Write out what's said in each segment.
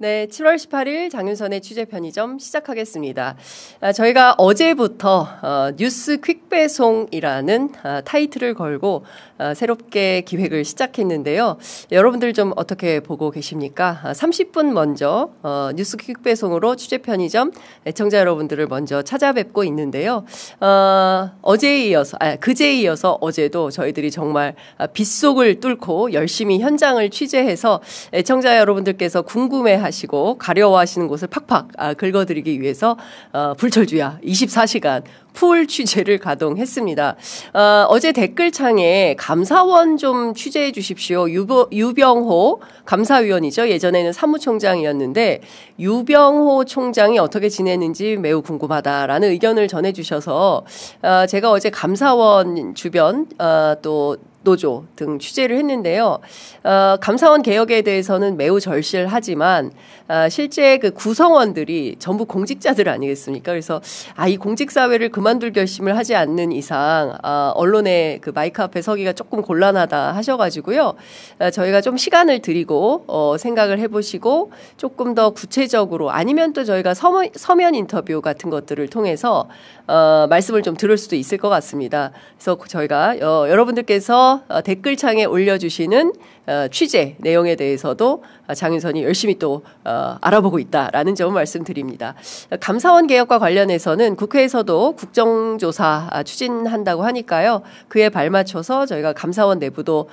네, 7월 18일 장윤선의 취재 편의점 시작하겠습니다. 저희가 어제부터 뉴스 퀵배송이라는 타이틀을 걸고 새롭게 기획을 시작했는데요. 여러분들 좀 어떻게 보고 계십니까? 30분 먼저 뉴스 퀵배송으로 취재 편의점 애청자 여러분들을 먼저 찾아뵙고 있는데요. 그제에 이어서 어제도 저희들이 정말 빗속을 뚫고 열심히 현장을 취재해서 애청자 여러분들께서 궁금해하시고 가려워하시는 곳을 팍팍 긁어드리기 위해서 불철주야 24시간 풀 취재를 가동했습니다. 어제 댓글창에 감사원 좀 취재해 주십시오. 유병호 감사위원이죠. 예전에는 사무총장이었는데 유병호 총장이 어떻게 지내는지 매우 궁금하다라는 의견을 전해주셔서 제가 어제 감사원 주변 또 노조 등 취재를 했는데요. 감사원 개혁에 대해서는 매우 절실하지만 실제 그 구성원들이 전부 공직자들 아니겠습니까? 그래서 이 공직사회를 그만둘 결심을 하지 않는 이상 언론의 그 마이크 앞에 서기가 조금 곤란하다 하셔가지고요. 저희가 좀 시간을 드리고 생각을 해보시고 조금 더 구체적으로 아니면 또 저희가 서면 인터뷰 같은 것들을 통해서 말씀을 좀 들을 수도 있을 것 같습니다. 그래서 저희가 여러분들께서 댓글창에 올려주시는 취재 내용에 대해서도 장윤선이 열심히 또 알아보고 있다라는 점을 말씀드립니다. 감사원 개혁과 관련해서는 국회에서도 국정조사 추진한다고 하니까요. 그에 발맞춰서 저희가 감사원 내부도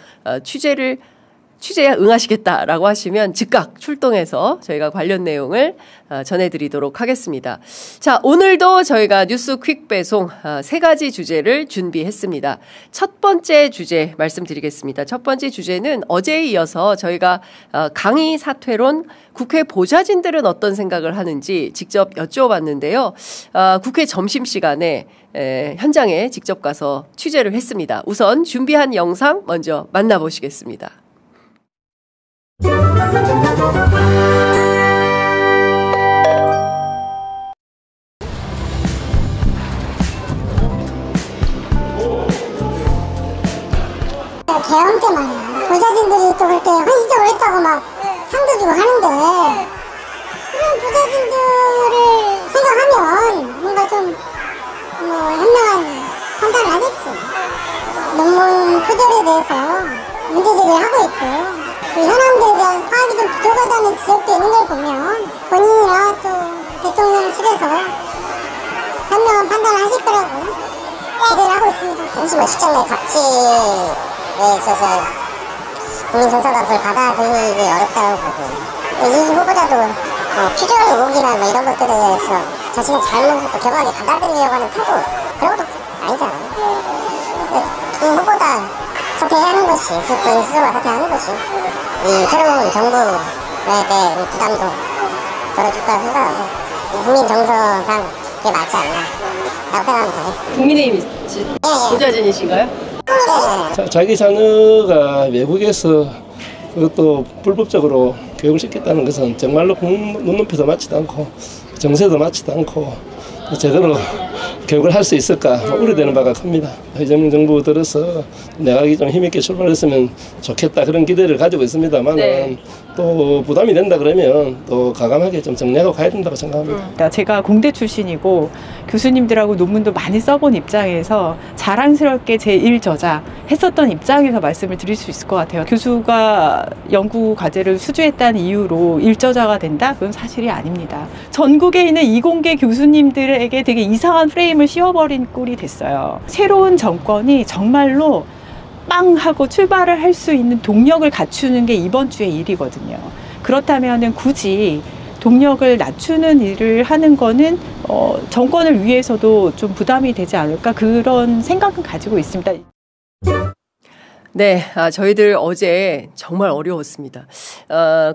취재에 응하시겠다라고 하시면 즉각 출동해서 저희가 관련 내용을 전해드리도록 하겠습니다. 자, 오늘도 저희가 뉴스 퀵 배송 세 가지 주제를 준비했습니다. 첫 번째 주제 말씀드리겠습니다. 첫 번째 주제는 어제에 이어서 저희가 강의 사퇴론 국회 보좌진들은 어떤 생각을 하는지 직접 여쭤봤는데요. 국회 점심시간에 현장에 직접 가서 취재를 했습니다. 우선 준비한 영상 먼저 만나보시겠습니다. 개헌 때 말이야. 보좌진들이 또 그렇게 헌신적으로 했다고 막 상도 주고 하는데 그런 보좌진들을 생각하면 뭔가 좀 현명한 판단을 하겠지. 논문 표절에 대해서 문제제기를 하고 있고 그 현황들에 대한 파악이 좀 부족하다는 지적도 있는 걸 보면 본인이나 또 대통령실에서 현명한 판단을 하실 거라고 기대를 하고 있습니다. 잠시만 시장 내 각지에 있어서 국민 정서가 그걸 받아들이기 어렵다고 보고 이 후보자도 피규어 의혹이나 뭐 이런 것들에 대해서 자신의 잘못을 격하게 받아들이려고 하는 태도 그런 것도 아니잖아. 두 후보 다 사퇴하는 것이 본인 스스로가 사퇴하는 것이 이 새로운 정부에 대한 부담도 덜어줄 거라 생각하고 국민 정서상 그게 맞지 않나 라고 생각합니다. 국민의힘 보좌진이신가요? 자기 자녀가 외국에서 그것도 불법적으로 교육을 시켰다는 것은 정말로 눈높이도 맞지도 않고 정세도 맞지도 않고 제대로 교육을 할 수 있을까 우려되는 바가 큽니다. 이재명 정부 들어서 내각이 좀 힘있게 출발했으면 좋겠다 그런 기대를 가지고 있습니다만 네. 또 부담이 된다 그러면 또 과감하게 좀 정리하고 가야 된다고 생각합니다. 제가 공대 출신이고 교수님들하고 논문도 많이 써본 입장에서 자랑스럽게 제1저자 했었던 입장에서 말씀을 드릴 수 있을 것 같아요. 교수가 연구 과제를 수주했다는 이유로 1저자가 된다? 그건 사실이 아닙니다. 전국에 있는 이공계 교수님들에게 되게 이상한 프레임을 씌워버린 꼴이 됐어요. 새로운 정권이 정말로 빵 하고 출발을 할 수 있는 동력을 갖추는 게 이번 주의 일이거든요. 그렇다면 굳이 동력을 낮추는 일을 하는 거는 정권을 위해서도 좀 부담이 되지 않을까 그런 생각은 가지고 있습니다. 네, 저희들 어제 정말 어려웠습니다.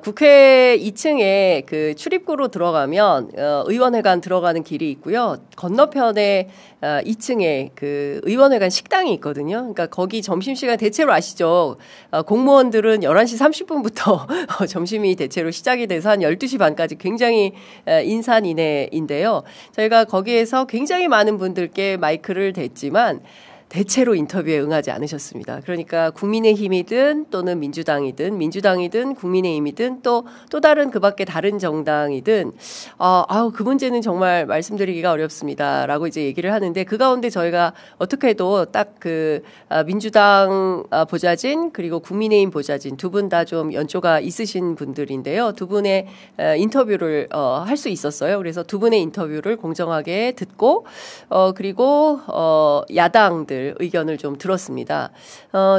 국회 2층에 그 출입구로 들어가면 의원회관 들어가는 길이 있고요. 건너편에 2층에 그 의원회관 식당이 있거든요. 그러니까 거기 점심시간 대체로 아시죠? 공무원들은 11시 30분부터 점심이 대체로 시작이 돼서 한 12시 반까지 굉장히 인산인해인데요. 저희가 거기에서 굉장히 많은 분들께 마이크를 댔지만 대체로 인터뷰에 응하지 않으셨습니다. 그러니까 국민의힘이든 또는 민주당이든 국민의힘이든 또 다른 그 밖에 다른 정당이든 그 문제는 정말 말씀드리기가 어렵습니다라고 이제 얘기를 하는데 그 가운데 저희가 어떻게 해도 딱 그 민주당 보좌진 그리고 국민의힘 보좌진 두 분 다 좀 연조가 있으신 분들인데요. 두 분의 인터뷰를 할 수 있었어요. 그래서 두 분의 인터뷰를 공정하게 듣고 그리고 야당들 의견을 좀 들었습니다.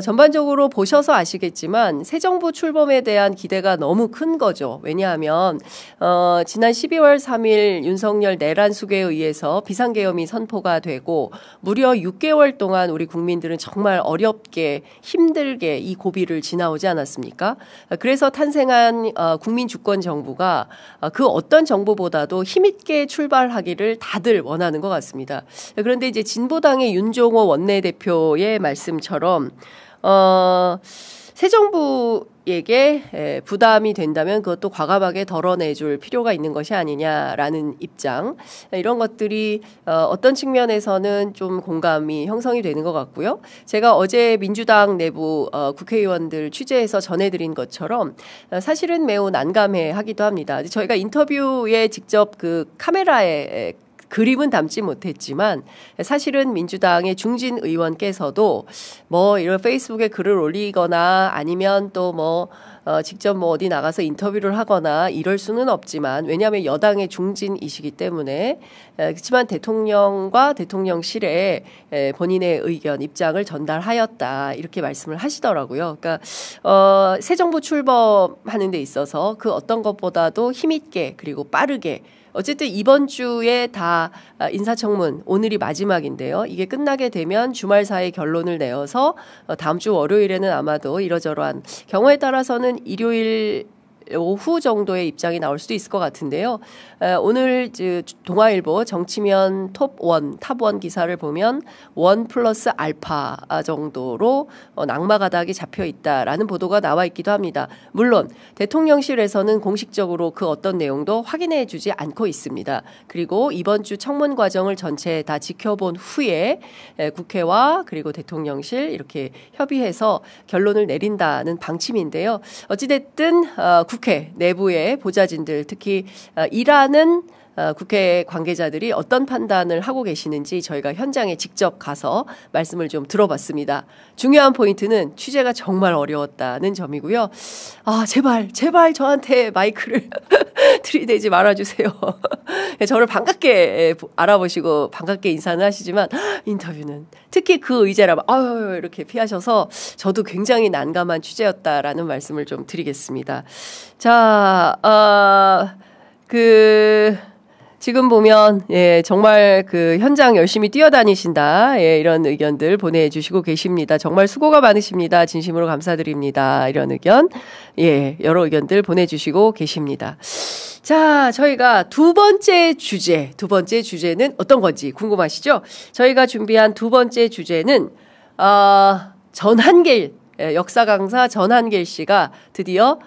전반적으로 보셔서 아시겠지만 새 정부 출범에 대한 기대가 너무 큰 거죠. 왜냐하면 지난 12월 3일 윤석열 내란 수계에 의해서 비상계엄이 선포가 되고 무려 6개월 동안 우리 국민들은 정말 어렵게 힘들게 이 고비를 지나오지 않았습니까? 그래서 탄생한 국민주권정부가 그 어떤 정부보다도 힘있게 출발하기를 다들 원하는 것 같습니다. 그런데 이제 진보당의 윤종호 원내대표의 말씀처럼 새 정부에게 부담이 된다면 그것도 과감하게 덜어내줄 필요가 있는 것이 아니냐라는 입장, 이런 것들이 어떤 측면에서는 좀 공감이 형성이 되는 것 같고요. 제가 어제 민주당 내부 국회의원들 취재해서 전해드린 것처럼 사실은 매우 난감해하기도 합니다. 저희가 인터뷰에 직접 그 카메라에 그림은 담지 못했지만 사실은 민주당의 중진 의원께서도 뭐 이런 페이스북에 글을 올리거나 아니면 또 뭐 직접 뭐 어디 나가서 인터뷰를 하거나 이럴 수는 없지만 왜냐하면 여당의 중진이시기 때문에 그렇지만 대통령과 대통령실에 본인의 의견 입장을 전달하였다 이렇게 말씀을 하시더라고요. 그러니까 새 정부 출범하는 데 있어서 그 어떤 것보다도 힘있게 그리고 빠르게 어쨌든 이번 주에 다 인사청문 오늘이 마지막인데요. 이게 끝나게 되면 주말 사이에 결론을 내어서 다음 주 월요일에는 아마도 이러저러한 경우에 따라서는 일요일 오후 정도의 입장이 나올 수도 있을 것 같은데요. 오늘 동아일보 정치면 탑1 기사를 보면 1 플러스 알파 정도로 낙마가닥이 잡혀 있다라는 보도가 나와 있기도 합니다. 물론 대통령실에서는 공식적으로 그 어떤 내용도 확인해 주지 않고 있습니다. 그리고 이번 주 청문 과정을 전체 다 지켜본 후에 국회와 그리고 대통령실 이렇게 협의해서 결론을 내린다는 방침인데요. 어찌됐든 국회 내부의 보좌진들 특히 일하는 국회 관계자들이 어떤 판단을 하고 계시는지 저희가 현장에 직접 가서 말씀을 좀 들어봤습니다. 중요한 포인트는 취재가 정말 어려웠다는 점이고요. 제발 저한테 마이크를 들이대지 말아주세요. 저를 반갑게 알아보시고 반갑게 인사는 하시지만 인터뷰는 특히 그 의제라면 이렇게 피하셔서 저도 굉장히 난감한 취재였다라는 말씀을 좀 드리겠습니다. 자, 지금 보면 정말 그 현장 열심히 뛰어다니신다 이런 의견들 보내주시고 계십니다. 정말 수고가 많으십니다. 진심으로 감사드립니다. 이런 의견 여러 의견들 보내주시고 계십니다. 자, 저희가 두 번째 주제는 어떤 건지 궁금하시죠? 저희가 준비한 두 번째 주제는 전한길 역사 강사 전한길 씨가 드디어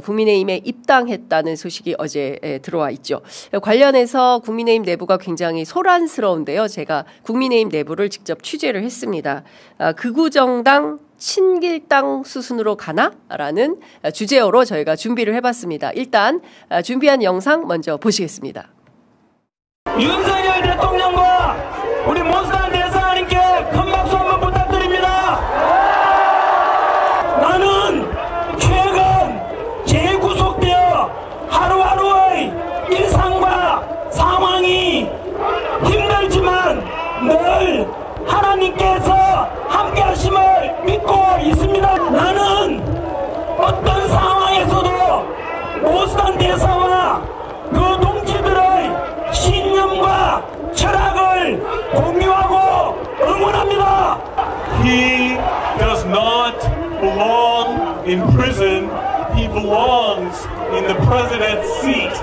국민의힘에 입당했다는 소식이 어제 들어와 있죠. 관련해서 국민의힘 내부가 굉장히 소란스러운데요. 제가 국민의힘 내부를 직접 취재를 했습니다. 극우정당 친길당 수순으로 가나? 라는 주제어로 저희가 준비를 해봤습니다. 일단 준비한 영상 먼저 보시겠습니다. 윤석열 대통령과 우리 몬스터 대사님께 큰 박수 한번 부탁드립니다. 나는 최근 재구속되어 하루하루의 일상과 상황이 힘들지만 늘 하나님께서 함께 하심을 믿고 있습니다. 나는 어떤 상황에서도 몬스터 대사와 그 동지들의 신념과 철학을 공유하고 응원합니다. He does not belong in prison. He belongs in the president's seat.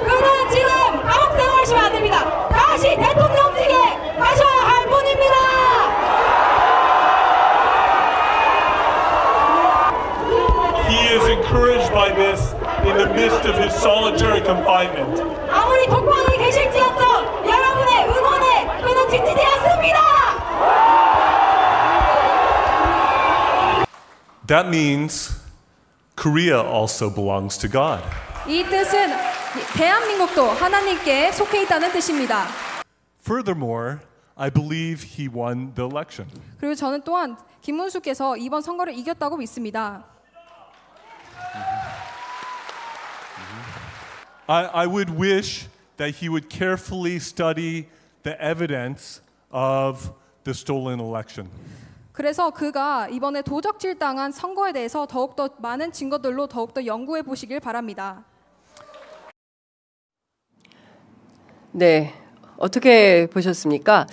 그는 지금 감옥 생활하시면 안 됩니다. 다시 대통령직에 가셔야 할 뿐입니다. He is encouraged by this in the midst of his solitary confinement. 아무리 독방에 계실지언정 여러분의 응원에 그는 지치지 않습니다. That means Korea also belongs to God. 이 뜻은 대한민국도 하나님께 속해 있다는 뜻입니다. Furthermore, I believe he won the election. 그리고 저는 또한 김문수께서 이번 선거를 이겼다고 믿습니다. I would wish that he would carefully study the evidence of the stolen election. 그래서 그가 이번에 도적질당한 선거에 대해서 더욱더 많은 증거들로 더욱더 연구해 보시길 바랍니다. 네. 어떻게 보셨습니까?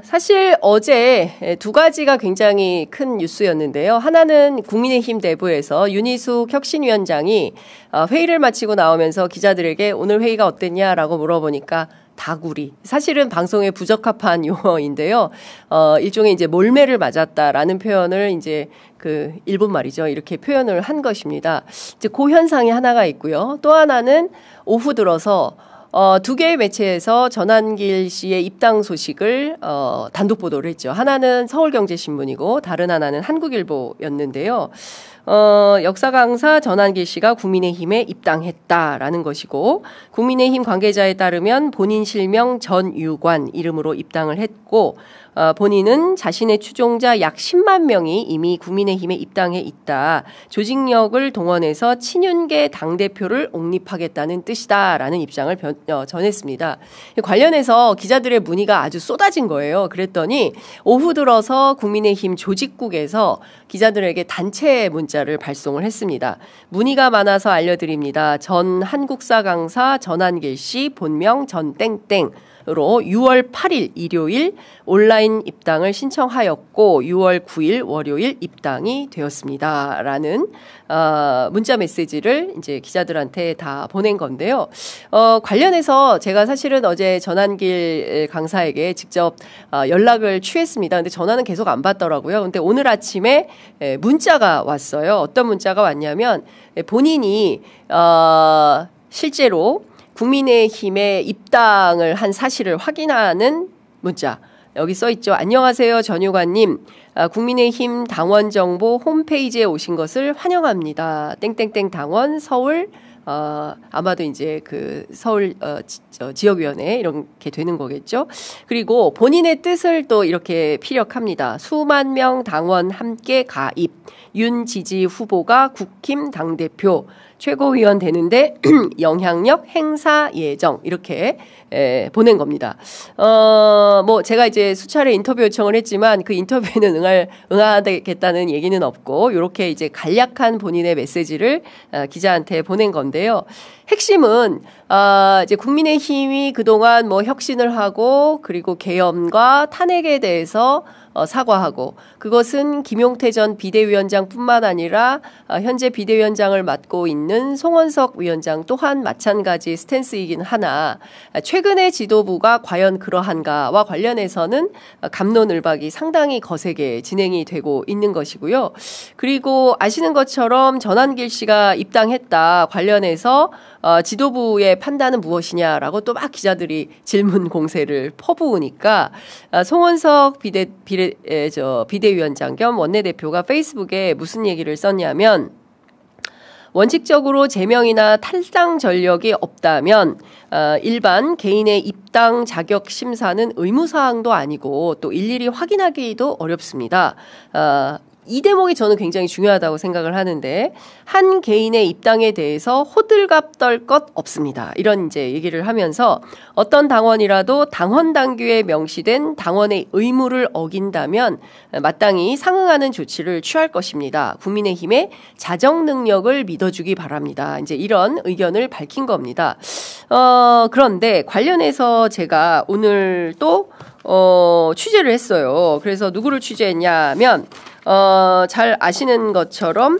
사실 어제 두 가지가 굉장히 큰 뉴스였는데요. 하나는 국민의힘 내부에서 윤희숙 혁신위원장이 회의를 마치고 나오면서 기자들에게 오늘 회의가 어땠냐라고 물어보니까 다구리. 사실은 방송에 부적합한 용어인데요. 일종의 이제 몰매를 맞았다라는 표현을 이제 그 일본 말이죠. 이렇게 표현을 한 것입니다. 이제 그 현상이 하나가 있고요. 또 하나는 오후 들어서 두 개의 매체에서 전환길 씨의 입당 소식을 단독 보도를 했죠. 하나는 서울경제신문이고 다른 하나는 한국일보였는데요. 역사 강사 전환길 씨가 국민의힘에 입당했다라는 것이고 국민의힘 관계자에 따르면 본인 실명 전유관 이름으로 입당을 했고 본인은 자신의 추종자 약 10만 명이 이미 국민의힘에 입당해 있다. 조직력을 동원해서 친윤계 당대표를 옹립하겠다는 뜻이다라는 입장을 전했습니다. 관련해서 기자들의 문의가 아주 쏟아진 거예요. 그랬더니 오후 들어서 국민의힘 조직국에서 기자들에게 단체 문자를 발송을 했습니다. 문의가 많아서 알려드립니다. 전 한국사 강사 전환길 씨 본명 전땡땡 으로 6월 8일 일요일 온라인 입당을 신청하였고 6월 9일 월요일 입당이 되었습니다. 라는 문자 메시지를 이제 기자들한테 다 보낸 건데요. 관련해서 제가 사실은 어제 전환길 강사에게 직접 연락을 취했습니다. 근데 전화는 계속 안 받더라고요. 근데 오늘 아침에 문자가 왔어요. 어떤 문자가 왔냐면 본인이 실제로 국민의힘에 입당을 한 사실을 확인하는 문자. 여기 써 있죠. 안녕하세요, 전유관님. 국민의힘 당원 정보 홈페이지에 오신 것을 환영합니다. 땡땡땡 당원 서울 아마도 이제 그 서울 지역위원회 이렇게 되는 거겠죠. 그리고 본인의 뜻을 또 이렇게 피력합니다. 수만 명 당원 함께 가입. 윤 지지 후보가 국힘 당대표 최고위원 되는데 영향력 행사 예정 이렇게 보낸 겁니다. 뭐 제가 이제 수차례 인터뷰 요청을 했지만 그 인터뷰에는 응하겠다는 얘기는 없고 이렇게 이제 간략한 본인의 메시지를 기자한테 보낸 건데요. 핵심은 이제 국민의힘이 그동안 뭐 혁신을 하고 그리고 계엄과 탄핵에 대해서 사과하고 그것은 김용태 전 비대위원장뿐만 아니라 현재 비대위원장을 맡고 있는 송원석 위원장 또한 마찬가지 스탠스이긴 하나 최근의 지도부가 과연 그러한가와 관련해서는 갑론을박이 상당히 거세게 진행이 되고 있는 것이고요. 그리고 아시는 것처럼 전환길 씨가 입당했다 관련해서 지도부의 판단은 무엇이냐라고 또 막 기자들이 질문 공세를 퍼부으니까 송원석 비대위원장 겸 원내대표가 페이스북에 무슨 얘기를 썼냐면 원칙적으로 제명이나 탈당 전력이 없다면 일반 개인의 입당 자격 심사는 의무사항도 아니고 또 일일이 확인하기도 어렵습니다. 이 대목이 저는 굉장히 중요하다고 생각을 하는데 한 개인의 입당에 대해서 호들갑 떨 것 없습니다. 이런 이제 얘기를 하면서 어떤 당원이라도 당헌 당규에 명시된 당원의 의무를 어긴다면 마땅히 상응하는 조치를 취할 것입니다. 국민의힘의 자정 능력을 믿어주기 바랍니다. 이제 이런 의견을 밝힌 겁니다. 그런데 관련해서 제가 오늘 또 취재를 했어요. 그래서 누구를 취재했냐면 잘 아시는 것처럼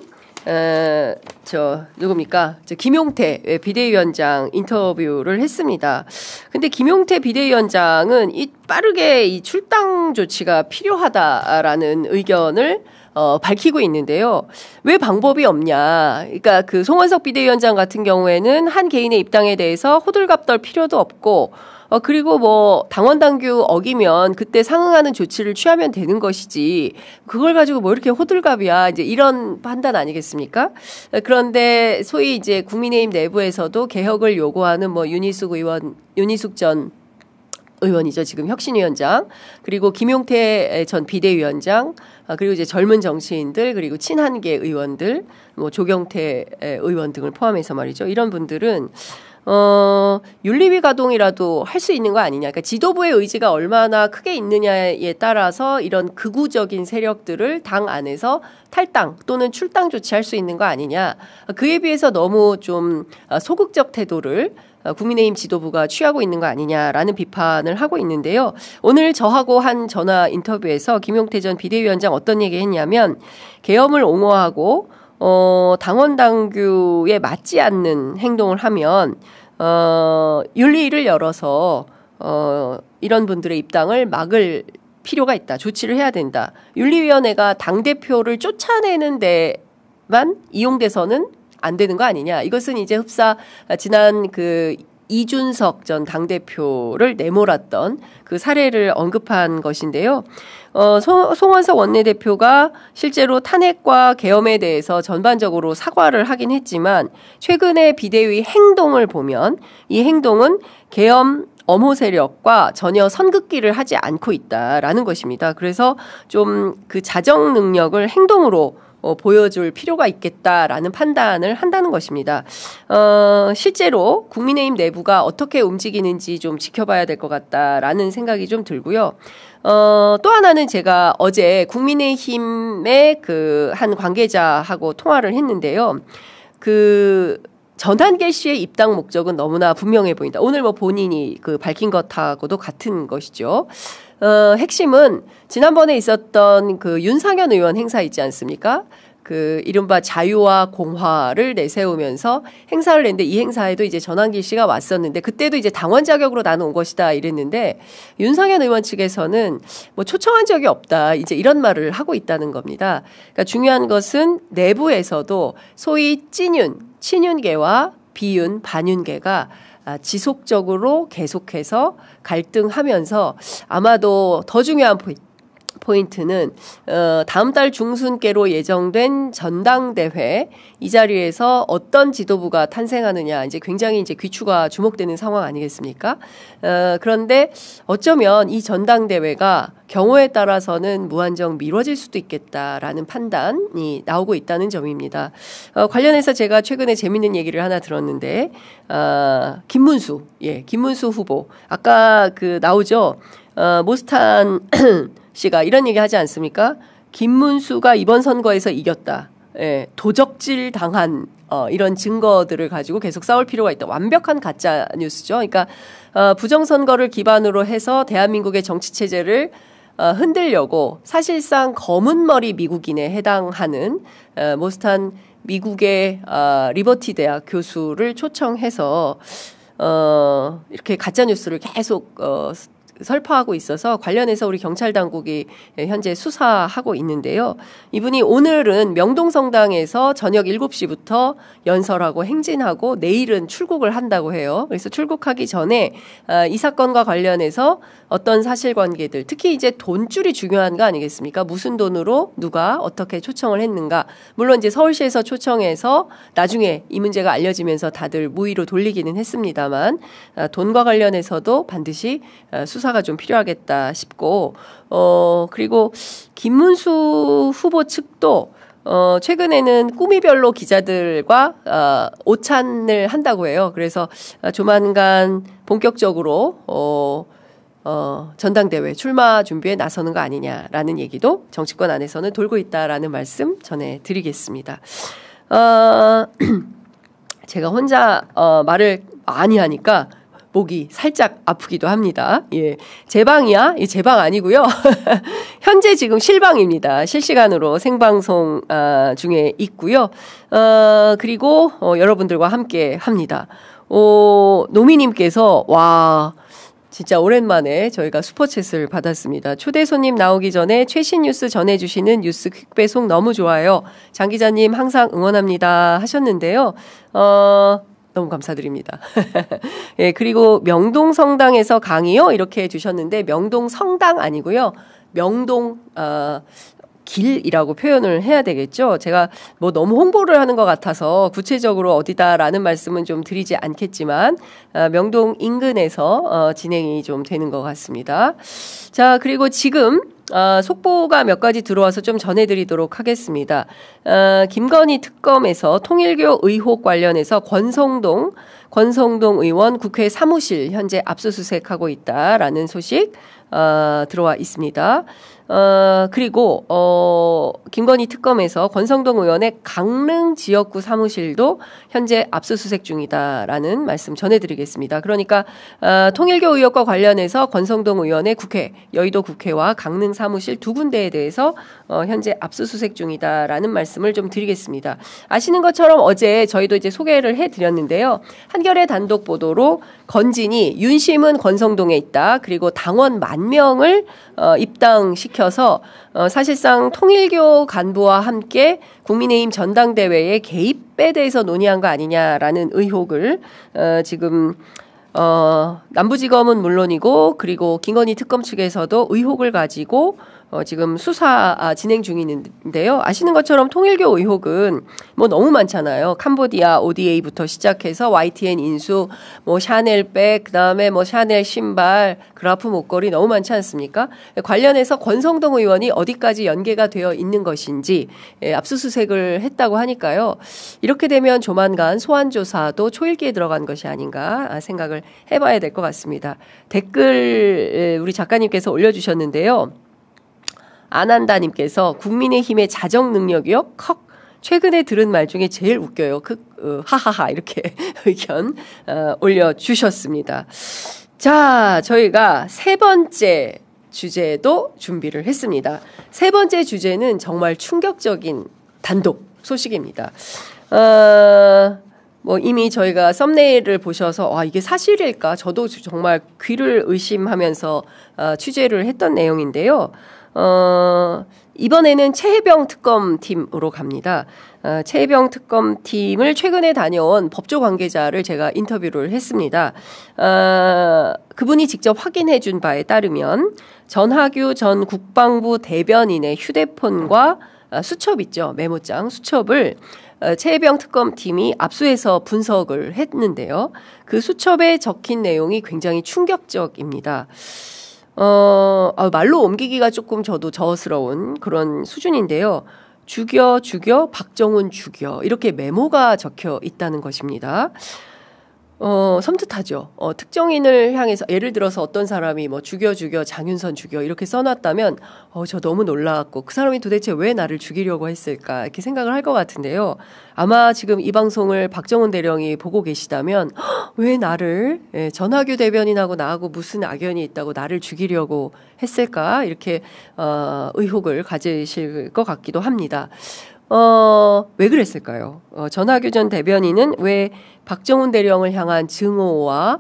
누굽니까? 김용태 비대위원장 인터뷰를 했습니다. 근데 김용태 비대위원장은 빠르게 이 출당 조치가 필요하다라는 의견을 밝히고 있는데요. 왜 방법이 없냐. 그러니까 그 송원석 비대위원장 같은 경우에는 한 개인의 입당에 대해서 호들갑 떨 필요도 없고 그리고 뭐 당원 당규 어기면 그때 상응하는 조치를 취하면 되는 것이지 그걸 가지고 뭐 이렇게 호들갑이야 이제 이런 판단 아니겠습니까? 그런데 소위 이제 국민의힘 내부에서도 개혁을 요구하는 뭐 윤희숙 전 의원이죠. 지금 혁신위원장 그리고 김용태 전 비대위원장 그리고 이제 젊은 정치인들 그리고 친한계 의원들 뭐 조경태 의원 등을 포함해서 말이죠. 이런 분들은 윤리위 가동이라도 할 수 있는 거 아니냐. 그러니까 지도부의 의지가 얼마나 크게 있느냐에 따라서 이런 극우적인 세력들을 당 안에서 탈당 또는 출당 조치할 수 있는 거 아니냐. 그에 비해서 너무 좀 소극적 태도를 국민의힘 지도부가 취하고 있는 거 아니냐라는 비판을 하고 있는데요. 오늘 저하고 한 전화 인터뷰에서 김용태 전 비대위원장 어떤 얘기 했냐면 계엄을 옹호하고 당원 당규에 맞지 않는 행동을 하면 윤리위를 열어서 이런 분들의 입당을 막을 필요가 있다. 조치를 해야 된다. 윤리위원회가 당대표를 쫓아내는 데만 이용돼서는 안 되는 거 아니냐. 이것은 이제 흡사 지난 그 이준석 전 당대표를 내몰았던 그 사례를 언급한 것인데요. 송원석 원내대표가 실제로 탄핵과 계엄에 대해서 전반적으로 사과를 하긴 했지만 최근에 비대위 행동을 보면 이 행동은 계엄 엄호 세력과 전혀 선긋기를 하지 않고 있다라는 것입니다. 그래서 좀 그 자정 능력을 행동으로 보여줄 필요가 있겠다라는 판단을 한다는 것입니다. 실제로 국민의힘 내부가 어떻게 움직이는지 좀 지켜봐야 될 것 같다라는 생각이 좀 들고요. 또 하나는 제가 어제 국민의힘의 그 한 관계자하고 통화를 했는데요. 그 전한계 씨의 입당 목적은 너무나 분명해 보인다. 오늘 뭐 본인이 그 밝힌 것하고도 같은 것이죠. 핵심은 지난번에 있었던 그 윤상현 의원 행사 있지 않습니까? 그 이른바 자유와 공화를 내세우면서 행사를 냈는데 이 행사에도 이제 전한길 씨가 왔었는데 그때도 이제 당원 자격으로 나는 온 것이다 이랬는데 윤상현 의원 측에서는 뭐 초청한 적이 없다 이제 이런 말을 하고 있다는 겁니다. 그러니까 중요한 것은 내부에서도 소위 친윤계와 비윤, 반윤계가 지속적으로 계속해서 갈등하면서 아마도 더 중요한 포인트는 다음 달 중순께로 예정된 전당대회 이 자리에서 어떤 지도부가 탄생하느냐 이제 굉장히 이제 귀추가 주목되는 상황 아니겠습니까? 그런데 어쩌면 이 전당대회가 경우에 따라서는 무한정 미뤄질 수도 있겠다라는 판단이 나오고 있다는 점입니다. 관련해서 제가 최근에 재밌는 얘기를 하나 들었는데 김문수 후보 아까 그 나오죠. 모스탄 씨가 이런 얘기 하지 않습니까? 김문수가 이번 선거에서 이겼다. 예, 도적질 당한 이런 증거들을 가지고 계속 싸울 필요가 있다. 완벽한 가짜 뉴스죠. 그러니까 부정선거를 기반으로 해서 대한민국의 정치체제를 흔들려고 사실상 검은 머리 미국인에 해당하는 모스탄 미국의 리버티 대학 교수를 초청해서 이렇게 가짜 뉴스를 계속 설파하고 있어서 관련해서 우리 경찰 당국이 현재 수사하고 있는데요. 이분이 오늘은 명동성당에서 저녁 7시부터 연설하고 행진하고 내일은 출국을 한다고 해요. 그래서 출국하기 전에 이 사건과 관련해서 어떤 사실관계들 특히 이제 돈줄이 중요한 거 아니겠습니까? 무슨 돈으로 누가 어떻게 초청을 했는가. 물론 이제 서울시에서 초청해서 나중에 이 문제가 알려지면서 다들 무의로 돌리기는 했습니다만 돈과 관련해서도 반드시 수사가 좀 필요하겠다 싶고 그리고 김문수 후보 측도 최근에는 꾸미별로 기자들과 오찬을 한다고 해요. 그래서 조만간 본격적으로 전당대회 출마 준비에 나서는 거 아니냐라는 얘기도 정치권 안에서는 돌고 있다라는 말씀 전해드리겠습니다. 제가 혼자 말을 많이 하니까 목이 살짝 아프기도 합니다. 예. 제 방이야? 제 방 아니고요. 현재 지금 실방입니다. 실시간으로 생방송 중에 있고요. 그리고 여러분들과 함께 합니다. 노미님께서 진짜 오랜만에 저희가 슈퍼챗을 받았습니다. 초대 손님 나오기 전에 최신 뉴스 전해주시는 뉴스 퀵배송 너무 좋아요. 장 기자님 항상 응원합니다 하셨는데요. 너무 감사드립니다. 예, 그리고 명동 성당에서 강의요 이렇게 해주셨는데 명동 성당 아니고요. 명동 길이라고 표현을 해야 되겠죠. 제가 뭐 너무 홍보를 하는 것 같아서 구체적으로 어디다라는 말씀은 좀 드리지 않겠지만 명동 인근에서 진행이 좀 되는 것 같습니다. 자, 그리고 지금 속보가 몇 가지 들어와서 좀 전해드리도록 하겠습니다. 김건희 특검에서 통일교 의혹 관련해서 권성동 의원 국회 사무실 현재 압수수색하고 있다라는 소식 들어와 있습니다. 그리고 김건희 특검에서 권성동 의원의 강릉 지역구 사무실도 현재 압수수색 중이다라는 말씀 전해드리겠습니다. 그러니까 통일교 의혹과 관련해서 권성동 의원의 여의도 국회와 강릉 사무실 두 군데에 대해서 현재 압수수색 중이다라는 말씀을 좀 드리겠습니다. 아시는 것처럼 어제 저희도 이제 소개를 해드렸는데요. 한겨레 단독 보도로 건진이 윤심은 권성동에 있다. 그리고 당원 10,000명을 입당시켜서 사실상 통일교 간부와 함께 국민의힘 전당대회에 개입에 대해서 논의한 거 아니냐라는 의혹을 지금 남부지검은 물론이고 그리고 김건희 특검 측에서도 의혹을 가지고 지금 수사 진행 중인데요. 아시는 것처럼 통일교 의혹은 뭐 너무 많잖아요. 캄보디아 ODA부터 시작해서 YTN 인수, 뭐 샤넬백, 그다음에 뭐 샤넬 신발, 그라프 목걸이 너무 많지 않습니까? 관련해서 권성동 의원이 어디까지 연계가 되어 있는 것인지 압수수색을 했다고 하니까요. 이렇게 되면 조만간 소환 조사도 초일기에 들어간 것이 아닌가 생각을 해봐야 될 것 같습니다. 댓글 우리 작가님께서 올려주셨는데요. 아난다님께서 국민의힘의 자정 능력이요? 컥. 최근에 들은 말 중에 제일 웃겨요. 하하하 이렇게 의견 올려주셨습니다. 자, 저희가 세 번째 주제도 준비를 했습니다. 세 번째 주제는 정말 충격적인 단독 소식입니다. 뭐 이미 저희가 썸네일을 보셔서 이게 사실일까? 저도 정말 귀를 의심하면서 취재를 했던 내용인데요. 이번에는 최혜병 특검팀으로 갑니다. 최혜병 특검팀을 최근에 다녀온 법조 관계자를 제가 인터뷰를 했습니다. 그분이 직접 확인해 준 바에 따르면 전하규 전 국방부 대변인의 휴대폰과 수첩 있죠. 메모장 수첩을 최혜병 특검팀이 압수해서 분석을 했는데요. 그 수첩에 적힌 내용이 굉장히 충격적입니다. 말로 옮기기가 조금 저도 저스러운 그런 수준인데요. 죽여, 박정훈 죽여. 이렇게 메모가 적혀 있다는 것입니다. 섬뜩하죠. 특정인을 향해서 예를 들어서 어떤 사람이 뭐 죽여, 장윤선 죽여 이렇게 써놨다면 저 너무 놀라웠고 그 사람이 도대체 왜 나를 죽이려고 했을까 이렇게 생각을 할 것 같은데요. 아마 지금 이 방송을 박정훈 대령이 보고 계시다면 왜 나를 전하규 대변인하고 나하고 무슨 악연이 있다고 나를 죽이려고 했을까 이렇게 의혹을 가지실 것 같기도 합니다. 왜 그랬을까요? 전하규 전 대변인은 왜 박정훈 대령을 향한 증오와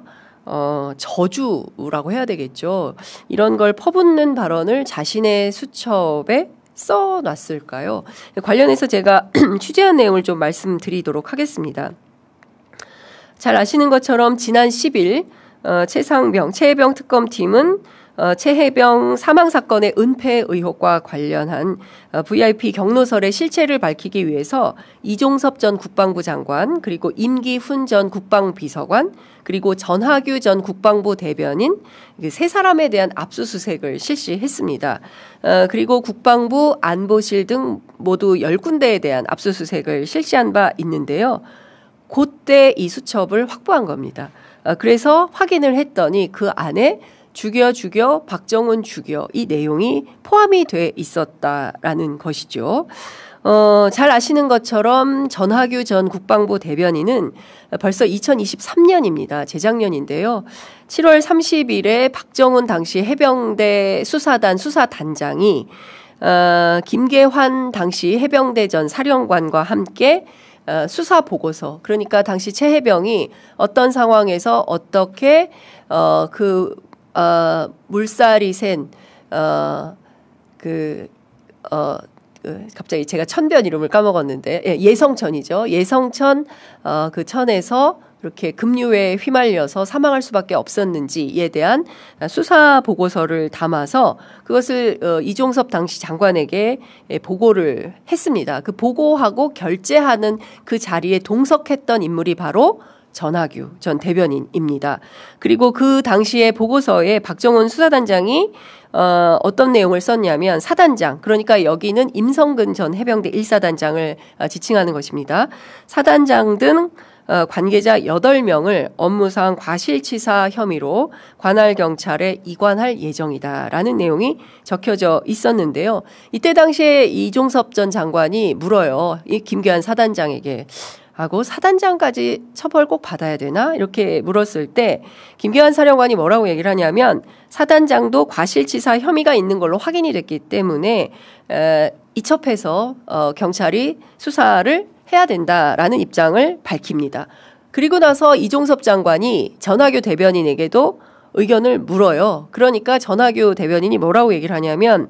저주라고 해야 되겠죠. 이런 걸 퍼붓는 발언을 자신의 수첩에 써놨을까요? 관련해서 제가 취재한 내용을 좀 말씀드리도록 하겠습니다. 잘 아시는 것처럼 지난 10일 최혜병 특검팀은 최혜병 사망 사건의 은폐 의혹과 관련한 VIP 경로설의 실체를 밝히기 위해서 이종섭 전 국방부 장관, 그리고 임기훈 전 국방비서관, 그리고 전하규 전 국방부 대변인 세 사람에 대한 압수수색을 실시했습니다. 그리고 국방부, 안보실 등 모두 10군데에 대한 압수수색을 실시한 바 있는데요. 그때 이 수첩을 확보한 겁니다. 그래서 확인을 했더니 그 안에 죽여, 박정훈 죽여 이 내용이 포함이 돼 있었다라는 것이죠. 잘 아시는 것처럼 전하규 전 국방부 대변인은 벌써 2023년입니다. 재작년인데요. 7월 30일에 박정훈 당시 해병대 수사단 수사단장이 김계환 당시 해병대 전 사령관과 함께 수사 보고서, 그러니까 당시 최혜병이 어떤 상황에서 어떻게 그 물살이 샌 갑자기 제가 천변 이름을 까먹었는데 예성천이죠. 예성천 그 천에서 이렇게 급류에 휘말려서 사망할 수밖에 없었는지에 대한 수사 보고서를 담아서 그것을 이종섭 당시 장관에게 보고를 했습니다. 그 보고하고 결재하는 그 자리에 동석했던 인물이 바로 전하규 전 대변인입니다. 그리고 그 당시에 보고서에 박정훈 수사단장이 어떤 내용을 썼냐면 사단장, 그러니까 여기는 임성근 전 해병대 1사단장을 지칭하는 것입니다. 사단장 등 관계자 8명을 업무상 과실치사 혐의로 관할 경찰에 이관할 예정이다라는 내용이 적혀져 있었는데요. 이때 당시에 이종섭 전 장관이 물어요. 이 김규환 사단장에게. 하고 사단장까지 처벌 꼭 받아야 되나? 이렇게 물었을 때 김규환 사령관이 뭐라고 얘기를 하냐면 사단장도 과실치사 혐의가 있는 걸로 확인이 됐기 때문에 이첩해서 경찰이 수사를 해야 된다라는 입장을 밝힙니다. 그리고 나서 이종섭 장관이 전하규 대변인에게도 의견을 물어요. 그러니까 전하규 대변인이 뭐라고 얘기를 하냐면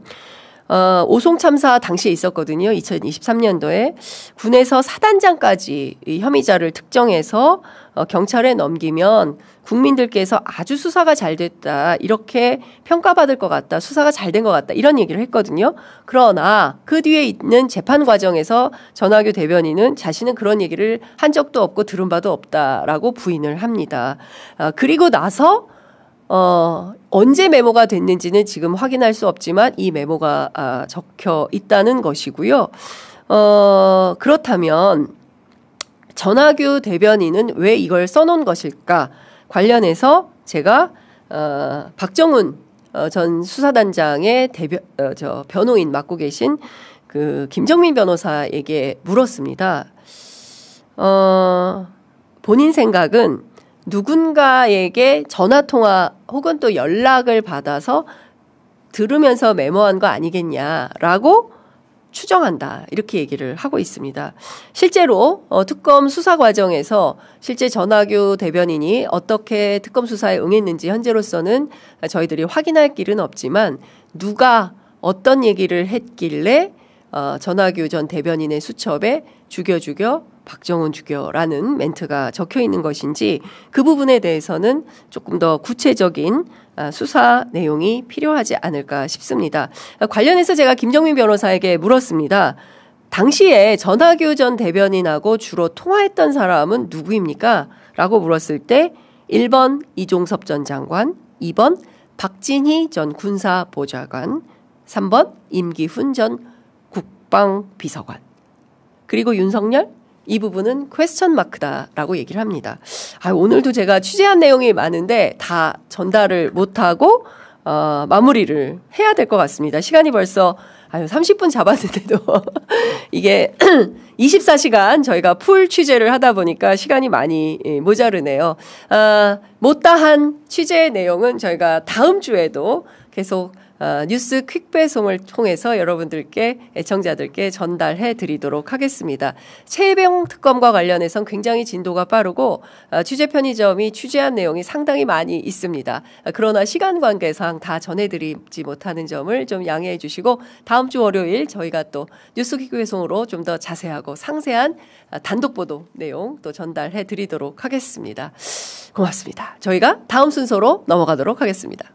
오송 참사 당시에 있었거든요. 2023년도에 군에서 사단장까지 이 혐의자를 특정해서 경찰에 넘기면 국민들께서 아주 수사가 잘 됐다, 이렇게 평가받을 것 같다, 수사가 잘 된 것 같다, 이런 얘기를 했거든요. 그러나 그 뒤에 있는 재판 과정에서 전하규 대변인은 자신은 그런 얘기를 한 적도 없고 들은 바도 없다라고 부인을 합니다. 그리고 나서 언제 메모가 됐는지는 지금 확인할 수 없지만 이 메모가 적혀 있다는 것이고요. 그렇다면 전하규 대변인은 왜 이걸 써놓은 것일까? 관련해서 제가 박정훈 전 수사단장의 변호인 맡고 계신 그 김정민 변호사에게 물었습니다. 본인 생각은 누군가에게 전화통화 혹은 또 연락을 받아서 들으면서 메모한 거 아니겠냐라고 추정한다, 이렇게 얘기를 하고 있습니다. 실제로 특검 수사 과정에서 실제 전하규 대변인이 어떻게 특검 수사에 응했는지 현재로서는 저희들이 확인할 길은 없지만 누가 어떤 얘기를 했길래 전하규 전 대변인의 수첩에 죽여 박정훈 죽여라는 멘트가 적혀 있는 것인지 그 부분에 대해서는 조금 더 구체적인 수사 내용이 필요하지 않을까 싶습니다. 관련해서 제가 김정민 변호사에게 물었습니다. 당시에 전하규 전 대변인하고 주로 통화했던 사람은 누구입니까? 라고 물었을 때 1번 이종섭 전 장관, 2번 박진희 전 군사보좌관, 3번 임기훈 전 국방비서관, 그리고 윤석열? 이 부분은 퀘스천 마크다라고 얘기를 합니다. 오늘도 제가 취재한 내용이 많은데 다 전달을 못하고 마무리를 해야 될 것 같습니다. 시간이 벌써 30분 잡았는데도 이게 24시간 저희가 풀 취재를 하다 보니까 시간이 많이 모자르네요. 못다한 취재 내용은 저희가 다음 주에도 계속 뉴스 퀵 배송을 통해서 여러분들께, 애청자들께 전달해 드리도록 하겠습니다. 최혜병 특검과 관련해서는 굉장히 진도가 빠르고 취재 편의점이 취재한 내용이 상당히 많이 있습니다. 그러나 시간 관계상 다 전해드리지 못하는 점을 좀 양해해 주시고 다음 주 월요일 저희가 또 뉴스 퀵 배송으로 좀 더 자세하고 상세한 단독 보도 내용 또 전달해 드리도록 하겠습니다. 고맙습니다. 저희가 다음 순서로 넘어가도록 하겠습니다.